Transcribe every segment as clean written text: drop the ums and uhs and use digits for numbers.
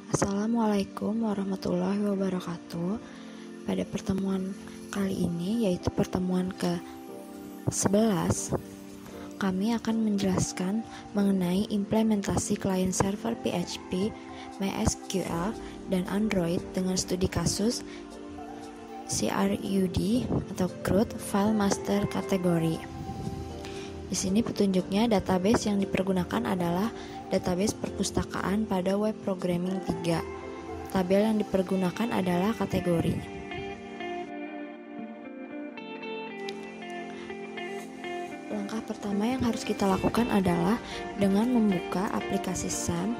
Assalamualaikum warahmatullahi wabarakatuh. Pada pertemuan kali ini, yaitu pertemuan ke-11, kami akan menjelaskan mengenai implementasi client server PHP, MySQL, dan Android dengan studi kasus CRUD atau CRUD File Master Category. Di sini petunjuknya database yang dipergunakan adalah database perpustakaan pada web programming 3. Tabel yang dipergunakan adalah kategori. Langkah pertama yang harus kita lakukan adalah dengan membuka aplikasi SAM.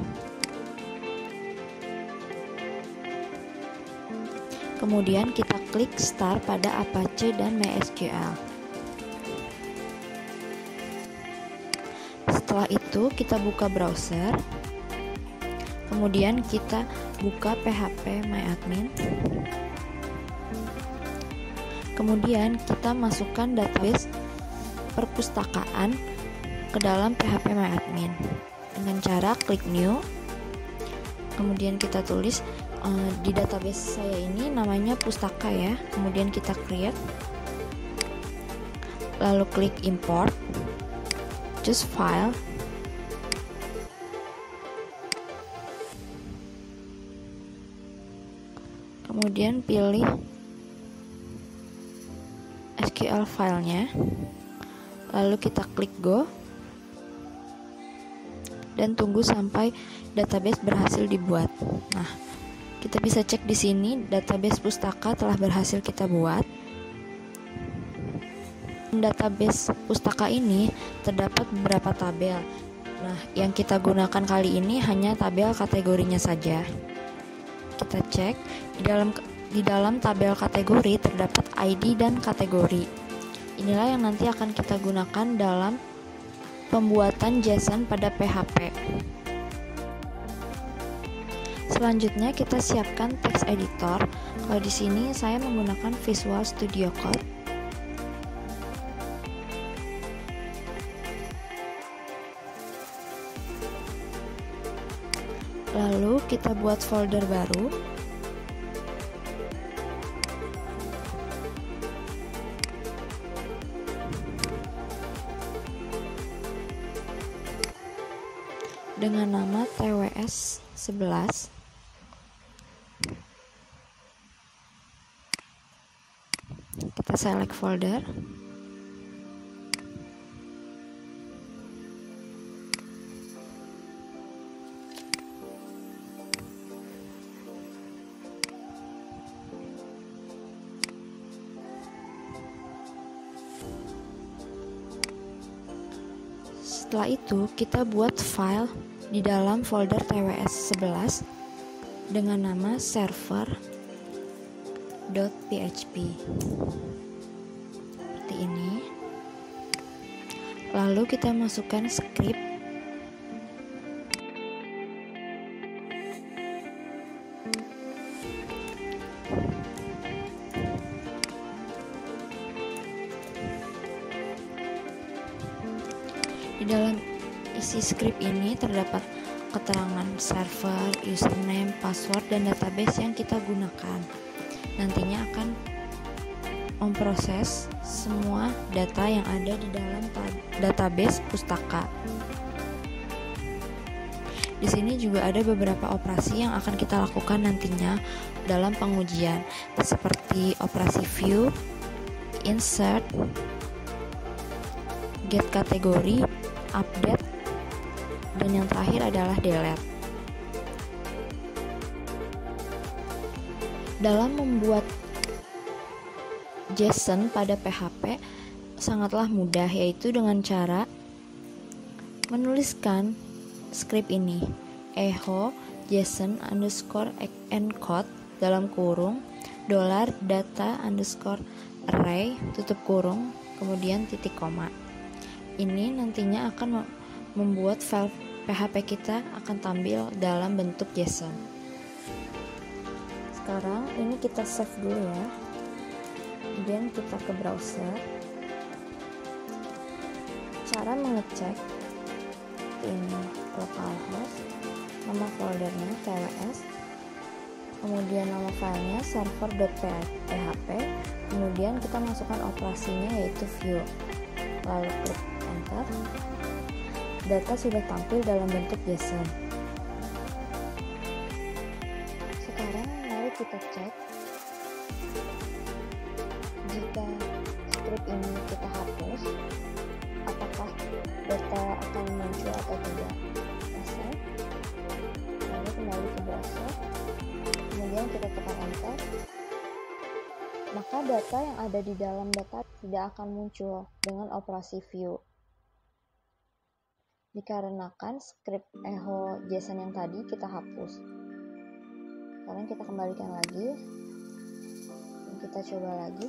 Kemudian kita klik Start pada Apache dan MySQL. Setelah itu kita buka browser, kemudian kita buka phpMyAdmin, kemudian kita masukkan database perpustakaan ke dalam phpMyAdmin dengan cara klik New, kemudian kita tulis di database saya ini namanya pustaka ya, kemudian kita create, lalu klik Import, choose file, kemudian pilih SQL filenya, lalu kita klik Go dan tunggu sampai database berhasil dibuat. Nah, kita bisa cek di sini database pustaka telah berhasil kita buat. Database pustaka ini terdapat beberapa tabel. Nah, yang kita gunakan kali ini hanya tabel kategorinya saja. Kita cek di dalam tabel kategori terdapat ID dan kategori. Inilah yang nanti akan kita gunakan dalam pembuatan JSON pada PHP. Selanjutnya kita siapkan text editor. Kalau di sini saya menggunakan Visual Studio Code. Lalu kita buat folder baru. Dengan nama TWS 11. Kita select folder. Setelah itu, kita buat file di dalam folder TWS 11 dengan nama server.php. Seperti ini. Lalu kita masukkan script. Di dalam isi script ini terdapat keterangan server, username, password, dan database yang kita gunakan. Nantinya akan memproses semua data yang ada di dalam database pustaka. Di sini juga ada beberapa operasi yang akan kita lakukan nantinya dalam pengujian, seperti operasi view, insert, get kategori, update, dan yang terakhir adalah delete. Dalam membuat JSON pada PHP sangatlah mudah, yaitu dengan cara menuliskan script ini, echo JSON underscore encode dalam kurung $data_array tutup kurung kemudian titik koma. Ini nantinya akan membuat file PHP kita akan tampil dalam bentuk JSON. Sekarang ini kita save dulu ya. Kemudian kita ke browser. Cara mengecek ini localhost, nama foldernya TWS, kemudian nama filenya server.php, kemudian kita masukkan operasinya yaitu view, lalu klik enter. Data sudah tampil dalam bentuk JSON. Sekarang mari kita cek jika script ini kita hapus, apakah data akan muncul atau tidak. Lalu kembali ke browser, kemudian kita tekan enter, maka data yang ada di dalam data tidak akan muncul dengan operasi view, dikarenakan script echo JSON yang tadi kita hapus. Sekarang kita kembalikan lagi dan kita coba lagi,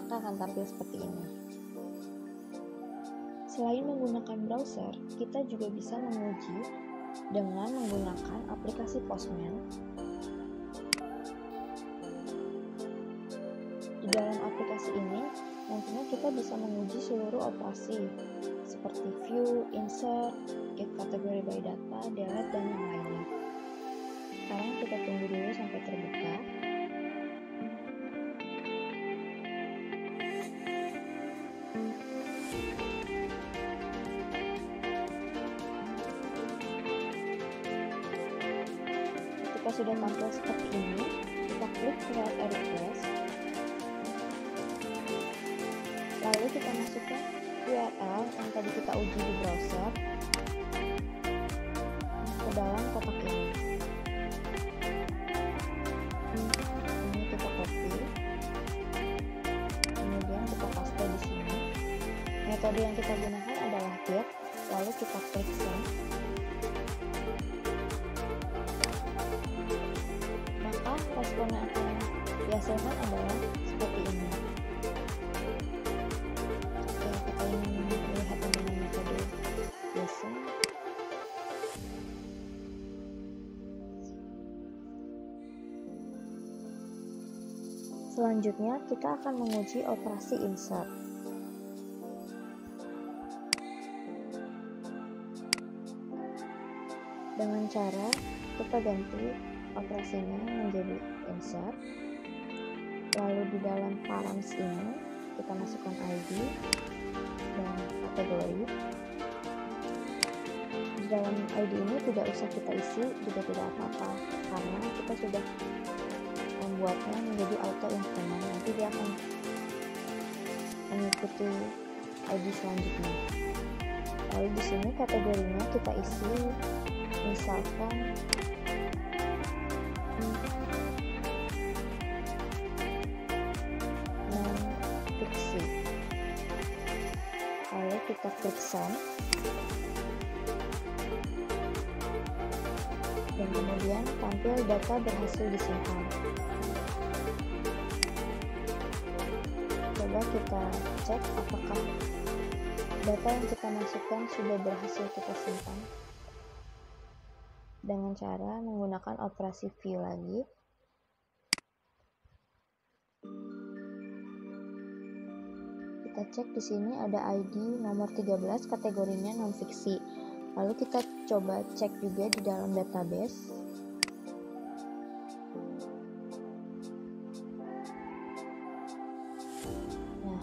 maka akan tampil seperti ini. Selain menggunakan browser, kita juga bisa menguji dengan menggunakan aplikasi Postman. Di dalam aplikasi ini, nantinya kita bisa menguji seluruh operasi seperti view, insert, get category by data, delete, dan yang lainnya. Sekarang kita tunggu dulu sampai terbuka. Ketika sudah tampil seperti ini, kita klik create a request, lalu kita masukkan URL yang tadi kita uji di browser ke dalam kotak ini. Ini kita copy, kemudian kita paste di sini. Metode yang kita gunakan adalah get, lalu kita klik send. Maka respon yang akan dihasilkan adalah seperti ini. Kita ingin melihat dengan metode JSON. Selanjutnya kita akan menguji operasi insert. Dengan cara kita ganti operasinya menjadi insert, lalu di dalam params ini kita masukkan ID dan kategori. Di dalam ID ini tidak usah kita isi, juga tidak apa-apa, karena kita sudah membuatnya menjadi auto increment. Nanti dia akan mengikuti ID selanjutnya. Lalu di sini kategorinya kita isi, misalkan non-fiksi. Lalu kita klik send, dan kemudian tampil data berhasil disimpan. Coba kita cek apakah data yang kita masukkan sudah berhasil kita simpan dengan cara menggunakan operasi view lagi. Kita cek di sini ada ID nomor 13, kategorinya non-fiksi. Lalu kita coba cek juga di dalam database. Nah,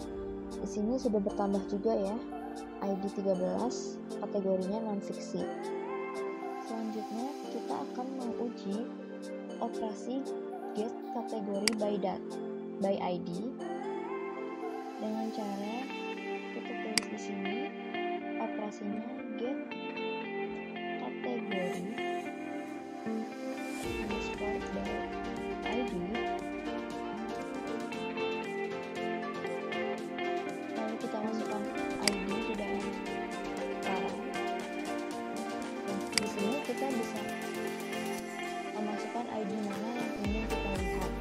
di sini sudah bertambah juga ya, ID 13, kategorinya non-fiksi. Selanjutnya kita akan menguji operasi get kategori by ID dengan cara kita tulis di sini operasinya get kategori underscore by ID, lalu kita masukkan ID di dalam params. Di sini kita bisa memasukkan ID mana yang ingin kita lihat,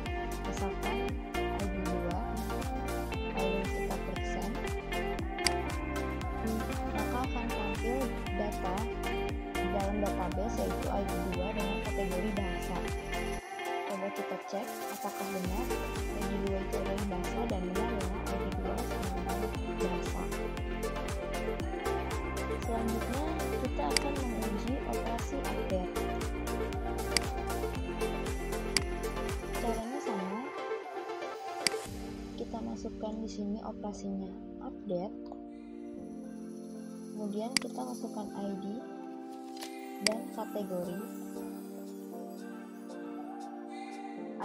misalkan ID 2, lalu kita klik send, maka akan tampil data di dalam database yaitu ID 2 dengan kategori bahasa. Coba kita cek apakah benar ID 2 itu adalah bahasa, dan benar ya, ID 2 sama dengan bahasa. Selanjutnya kita akan menguji operasi update. sini operasinya update. Kemudian kita masukkan ID dan kategori.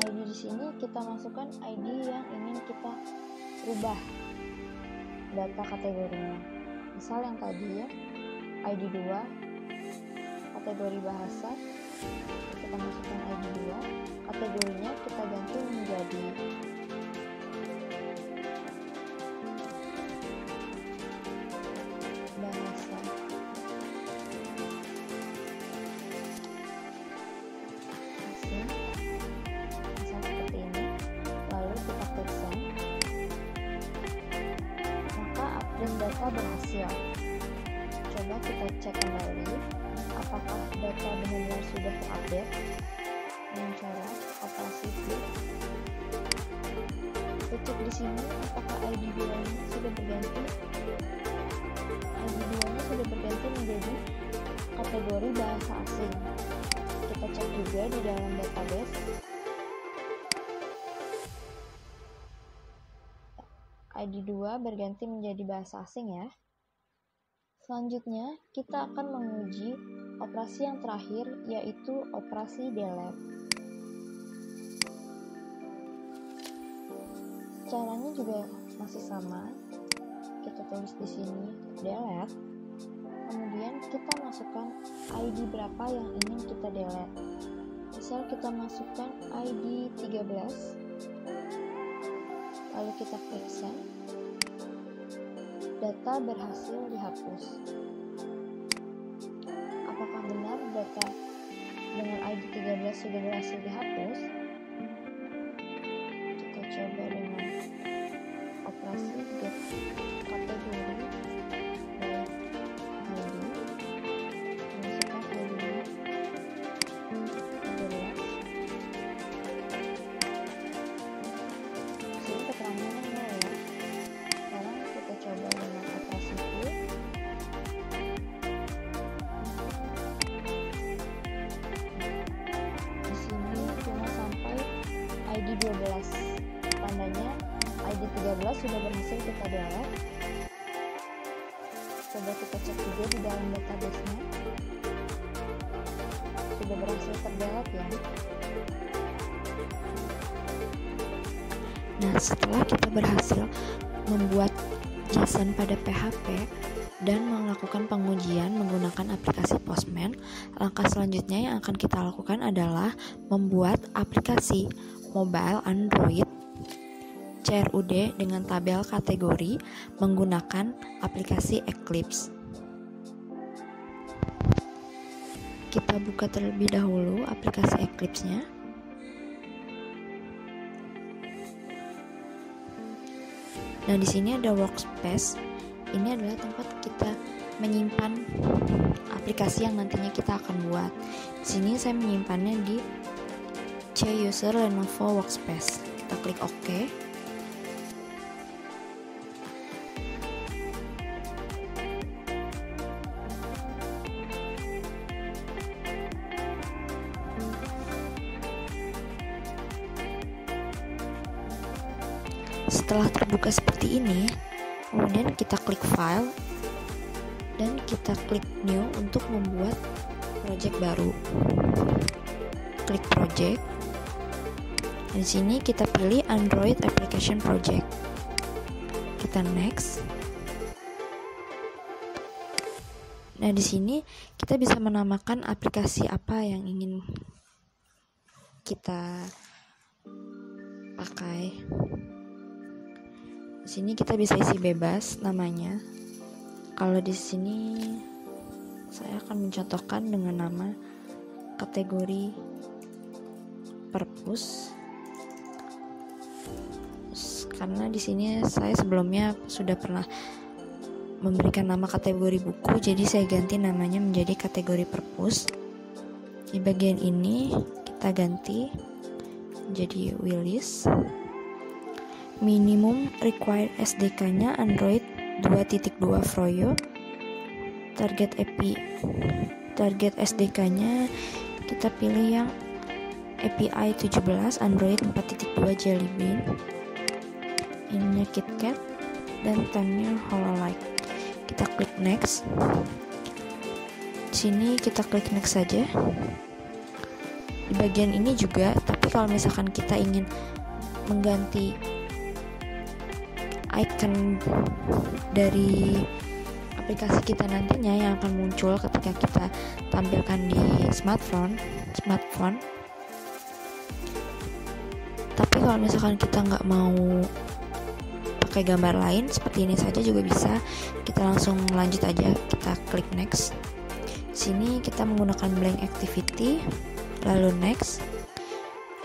ID di sini kita masukkan ID yang ingin kita rubah data kategorinya. Misal yang tadi ya, ID 2, kategori bahasa, kita masukkan ID 2, kategorinya kita ganti menjadi bahasa asing, misal seperti ini. Lalu kita klik send, maka update data berhasil. Coba kita cek kembali apakah data benar-benar sudah terupdate dengan cara operasi klik. Kita cek di sini apakah ID 2-nya sudah berganti. ID 2-nya sudah berganti menjadi kategori bahasa asing. Kita cek juga di dalam database. ID 2 berganti menjadi bahasa asing ya. Selanjutnya, kita akan menguji operasi yang terakhir, yaitu operasi delete. Caranya juga masih sama. Kita tulis di sini delete. Kemudian kita masukkan ID berapa yang ingin kita delete. Misal kita masukkan ID 13. Lalu kita klik send. Data berhasil dihapus. Apakah benar data dengan ID 13 sudah berhasil dihapus? Kita coba dengan operasi get kategori by ID. Masukkan ID-nya 13. Sini keterangannya nol ya. Sekarang kita coba dengan operasi klik. Di sini cuma sampai ID 12. Tandanya ID 13 sudah berhasil kita delete. Coba kita cek juga di dalam database-nya. Sudah berhasil terdelete ya. Nah, setelah kita berhasil membuat JSON pada PHP dan melakukan pengujian menggunakan aplikasi Postman, langkah selanjutnya yang akan kita lakukan adalah membuat aplikasi mobile Android CRUD dengan tabel kategori menggunakan aplikasi Eclipse. Kita buka terlebih dahulu aplikasi Eclipse-nya. Nah, di sini ada workspace. Ini adalah tempat kita menyimpan aplikasi yang nantinya kita akan buat. Di sini saya menyimpannya di C user Lenovo Workspace. Kita klik OK. Setelah terbuka seperti ini, kemudian kita klik file dan kita klik new untuk membuat project baru. Klik project. Di sini kita pilih Android Application Project. Kita next. Nah, di sini kita bisa menamakan aplikasi apa yang ingin kita pakai. Di sini kita bisa isi bebas namanya. Kalau di sini saya akan mencontohkan dengan nama kategori purpose. Karena di sini saya sebelumnya sudah pernah memberikan nama kategori buku, jadi saya ganti namanya menjadi kategori purpose. Di bagian ini kita ganti menjadi wishlist. Minimum required SDK-nya Android 2.2 Froyo. Target SDK-nya kita pilih yang API 17 Android 4.2 Jelly Bean. ininya KitKat, dan time-nya Hololight. Kita klik next. Di sini kita klik next saja. Di bagian ini juga, tapi kalau misalkan kita ingin mengganti icon dari aplikasi kita nantinya yang akan muncul ketika kita tampilkan di smartphone. Tapi kalau misalkan kita nggak mau pakai gambar lain, seperti ini saja juga bisa. Kita langsung lanjut aja, kita klik next. Sini kita menggunakan blank activity, lalu next.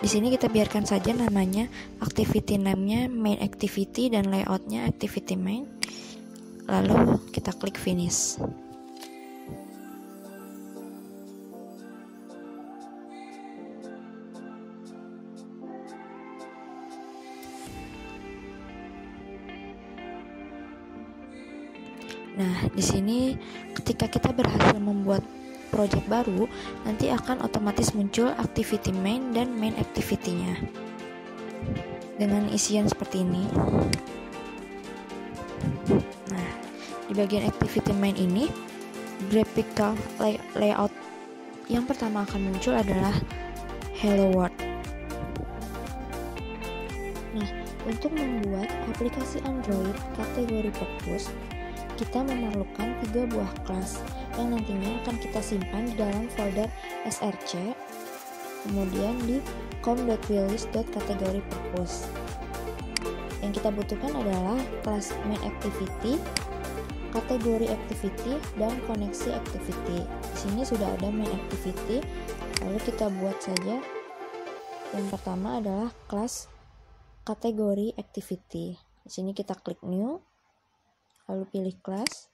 Di sini kita biarkan saja namanya activity name-nya main activity dan layout-nya activity main. Lalu kita klik finish. Nah, di sini ketika kita berhasil membuat project baru, nanti akan otomatis muncul activity main dan main activity-nya dengan isian seperti ini. Nah, di bagian activity main ini, graphical layout yang pertama akan muncul adalah Hello World. Nah, untuk membuat aplikasi Android kategori purpose, kita memerlukan 3 buah kelas yang nantinya akan kita simpan di dalam folder src, kemudian di com.playlist.kategori purpose. Yang kita butuhkan adalah kelas main activity, kategori activity, dan koneksi activity. Di sini sudah ada main activity, lalu kita buat saja. Yang pertama adalah kelas kategori activity. Di sini kita klik new, lalu pilih kelas.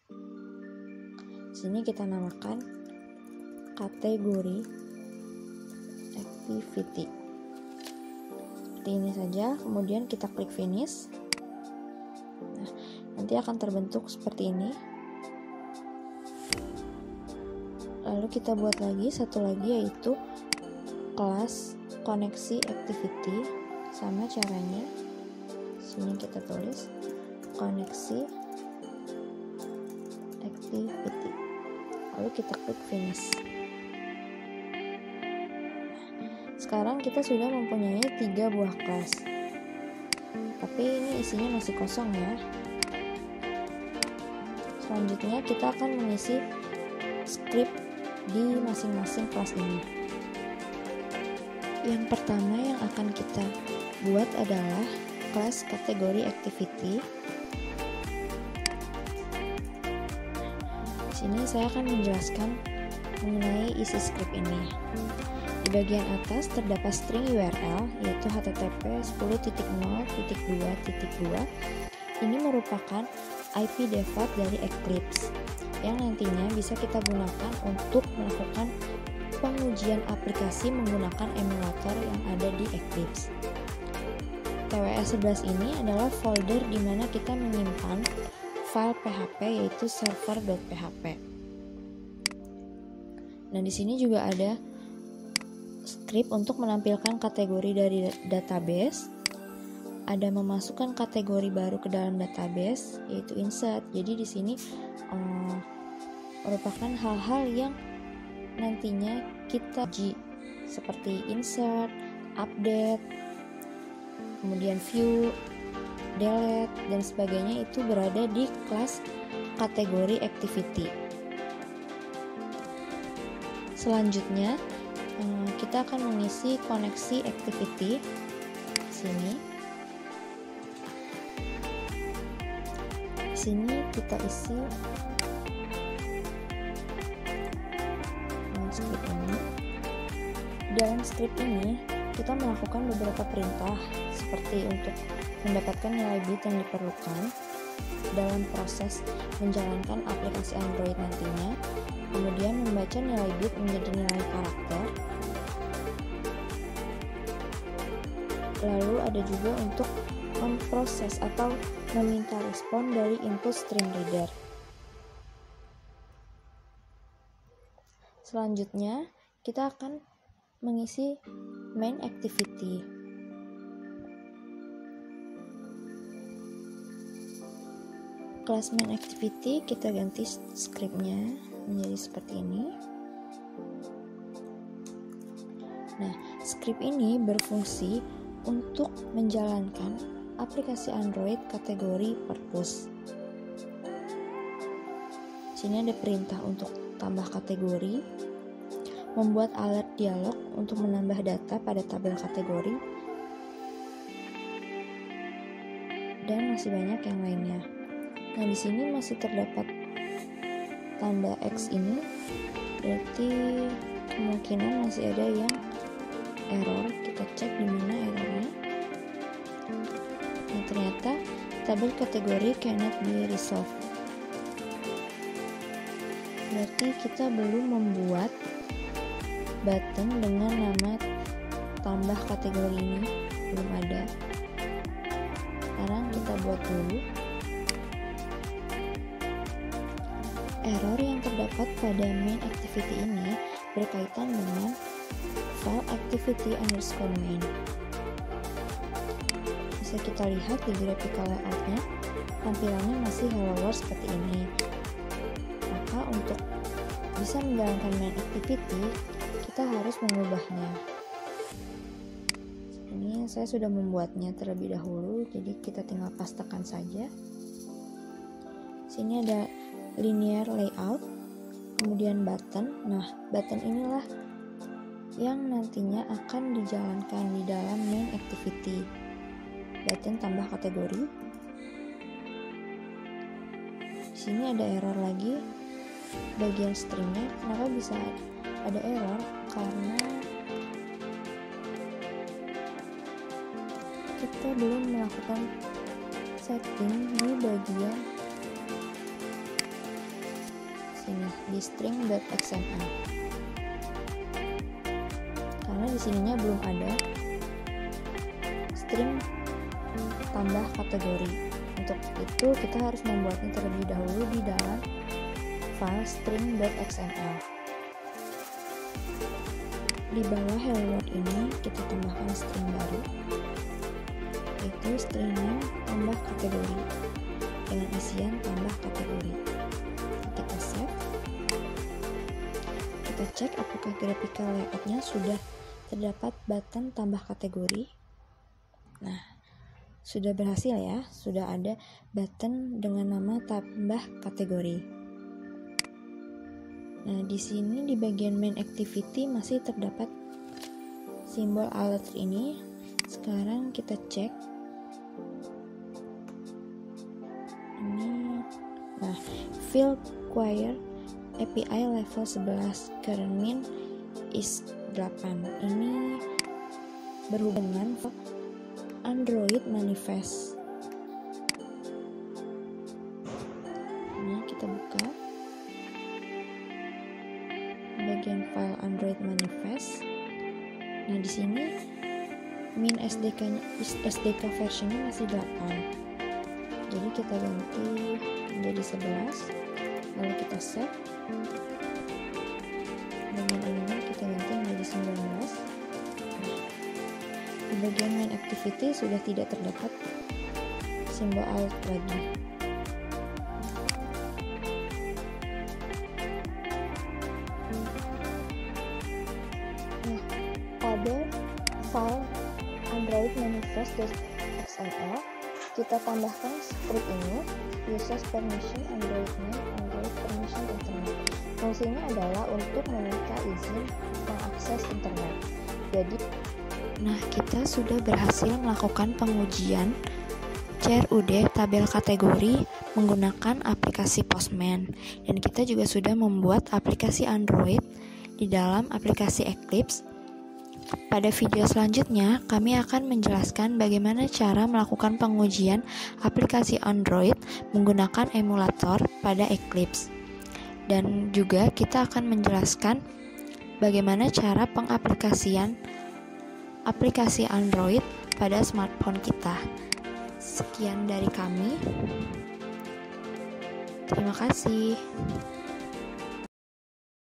Sini kita namakan kategori activity. Seperti ini saja, kemudian kita klik finish. Nah, nanti akan terbentuk seperti ini. Lalu kita buat lagi satu lagi, yaitu kelas koneksi activity. Sama caranya. Sini kita tulis koneksi activity, lalu kita klik finish. Sekarang kita sudah mempunyai 3 buah kelas, tapi ini isinya masih kosong ya. Selanjutnya kita akan mengisi script di masing-masing kelas ini. Yang pertama yang akan kita buat adalah kelas kategori activity. Sini saya akan menjelaskan mengenai isi script ini. Di bagian atas terdapat string URL, yaitu http 10.0.2.2. Ini merupakan IP default dari Eclipse yang nantinya bisa kita gunakan untuk melakukan pengujian aplikasi menggunakan emulator yang ada di Eclipse. TWS11 ini adalah folder di mana kita menyimpan file PHP, yaitu server.php. Nah, di sini juga ada script untuk menampilkan kategori dari database. Ada memasukkan kategori baru ke dalam database, yaitu insert. Jadi di sini merupakan hal-hal yang nantinya kita uji, seperti insert, update, kemudian view, delete, dan sebagainya, itu berada di kelas kategori activity. Selanjutnya kita akan mengisi koneksi activity. Sini kita isi script ini. Dalam script ini kita melakukan beberapa perintah, seperti untuk mendapatkan nilai bit yang diperlukan dalam proses menjalankan aplikasi Android nantinya, kemudian membaca nilai bit menjadi nilai karakter, lalu ada juga untuk memproses atau meminta respon dari input stream reader. Selanjutnya kita akan mengisi main activity. kelas main activity kita ganti scriptnya menjadi seperti ini. Nah, script ini berfungsi untuk menjalankan aplikasi Android kategori purpose. Sini ada perintah untuk tambah kategori, membuat alert dialog untuk menambah data pada tabel kategori, dan masih banyak yang lainnya. Nah, di sini masih terdapat tanda X ini, berarti kemungkinan masih ada yang error. Kita cek di mana errornya. Nah, ternyata tabel kategori cannot be resolved. Berarti kita belum membuat button dengan nama tambah kategori ini, belum ada. Sekarang kita buat dulu. Error yang terdapat pada main activity ini berkaitan dengan file activity_main. Bisa kita lihat di graphical layout-nya, tampilannya masih hello world seperti ini. Maka untuk bisa menjalankan main activity, kita harus mengubahnya. Ini saya sudah membuatnya terlebih dahulu, jadi kita tinggal pastekan saja. Sini ada linear layout, kemudian button. Nah, button inilah yang nantinya akan dijalankan di dalam main activity. Button tambah kategori. Di sini ada error lagi bagian stringnya. Kenapa bisa ada error? Karena kita belum melakukan setting di bagian sini di string.xml, karena di sininya belum ada string tambah kategori. Untuk itu kita harus membuatnya terlebih dahulu di dalam file string.xml. Di bawah hello world ini kita tambahkan string baru, yaitu string name tambah kategori dengan isian tambah kategori. Kita save. Kita cek apakah graphical layout-nya sudah terdapat button tambah kategori. Nah, sudah berhasil ya, sudah ada button dengan nama tambah kategori. Nah, di sini di bagian main activity masih terdapat simbol alert ini. Sekarang kita cek. Ini, nah, field require API level 11, current min is 8. Ini berhubungan Android manifest. Ini kita buka bagian file Android manifest. Nah, di sini min SDK versionnya masih 8. Jadi kita ganti menjadi 11. Lalu kita save. Bagian ininya kita ganti menjadi 19. Di bagian main activity sudah tidak terdapat simbol alert lagi. Nah, pada file Android manifest.xml kita tambahkan script ini, users permission Android name, Android permission internet. Fungsinya adalah untuk meminta izin mengakses internet. Jadi, nah, kita sudah berhasil melakukan pengujian CRUD tabel kategori menggunakan aplikasi Postman, dan kita juga sudah membuat aplikasi Android di dalam aplikasi Eclipse. Pada video selanjutnya, kami akan menjelaskan bagaimana cara melakukan pengujian aplikasi Android menggunakan emulator pada Eclipse. Dan juga kita akan menjelaskan bagaimana cara pengaplikasian aplikasi Android pada smartphone kita. Sekian dari kami. Terima kasih.